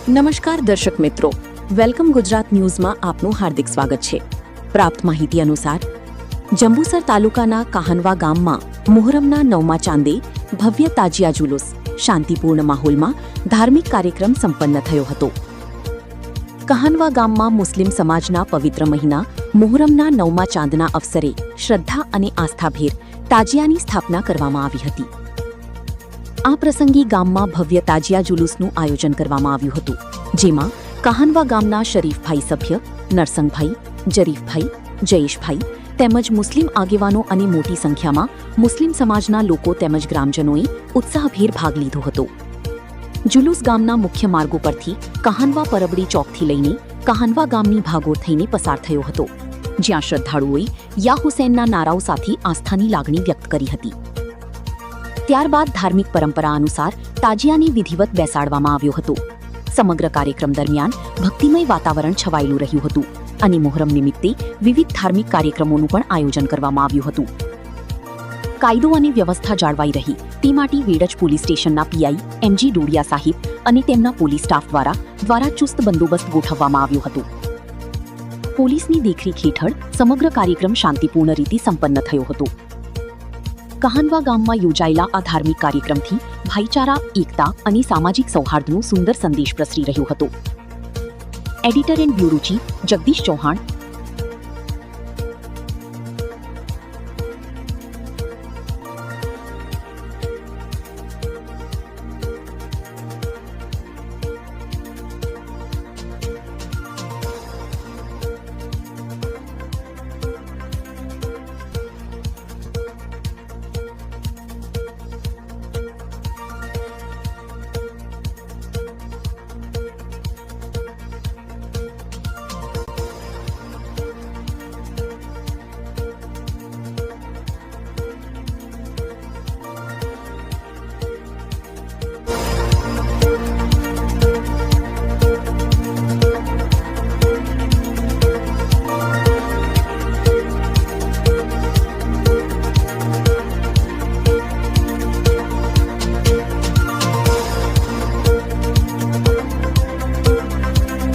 નમસ્કાર દર્શક મિત્રો, વેલકમ ગુજરાત ન્યૂઝમાં આપનું હાર્દિક સ્વાગત છે। પ્રાપ્ત માહિતી અનુસાર જંબુસર તાલુકાના કાહનવા ગામમાં મુહર્રમના 9મા ચાંદે ભવ્ય તાજિયા જુલુસ શાંતિપૂર્ણ માહોલમાં ધાર્મિક કાર્યક્રમ સંપન્ન થયો હતો। કાહનવા ગામમાં મુસ્લિમ સમાજના પવિત્ર મહિના મુહર્રમના 9મા ચાંદના અવસરે શ્રદ્ધા અને આસ્થાભેર તાજિયાની સ્થાપના કરવામાં આવી હતી। આ પ્રસંગે ગામમાં ભવ્ય તાજિયા જુલુસનું આયોજન કરવામાં આવ્યું હતું, જેમાં કાહનવા ગામના શરીફભાઈ સભ્ય નરસંગભાઈ, જરીફભાઈ, જયેશભાઈ તેમજ મુસ્લિમ આગેવાનો અને મોટી સંખ્યામાં મુસ્લિમ સમાજના લોકો તેમજ ગ્રામજનોએ ઉત્સાહભેર ભાગ લીધો હતો। જુલુસ ગામના મુખ્ય માર્ગો પરથી કાહનવા પરબડી ચોકથી લઈને કાહનવા ગામની ભાગોળ થઈને પસાર થયો હતો, જ્યાં શ્રદ્ધાળુઓએ યા હુસૈનના નારાઓ સાથે આસ્થાની લાગણી વ્યક્ત કરી હતી। ત્યારબાદ ધાર્મિક પરંપરા અનુસાર તાજિયાને વિધિવત બેસાડવામાં આવ્યો હતો। સમગ્ર કાર્યક્રમ દરમિયાન ભક્તિમય વાતાવરણ છવાયેલું રહ્યું હતું અને મુહર્રમ નિમિત્તે વિવિધ ધાર્મિક કાર્યક્રમોનું પણ આયોજન કરવામાં આવ્યું હતું। કાયદો અને વ્યવસ્થા જાળવાઈ રહી તે માટે વેડજ પોલીસ સ્ટેશનના પીઆઈ એમજી ડોડિયા સાહેબ અને તેમના પોલીસ સ્ટાફ દ્વારા ચુસ્ત બંદોબસ્ત ગોઠવવામાં આવ્યો હતો। પોલીસની દેખરેખ હેઠળ સમગ્ર કાર્યક્રમ શાંતિપૂર્ણ રીતે સંપન્ન થયો હતો। કાહનવા ગામમાં યોજાયેલા આ ધાર્મિક કાર્યક્રમથી ભાઈચારા, એકતા અને સામાજિક સૌહાર્દનો સુંદર સંદેશ પ્રસરી રહ્યો હતો। Editor and bureau chief Jagdish Chauhan,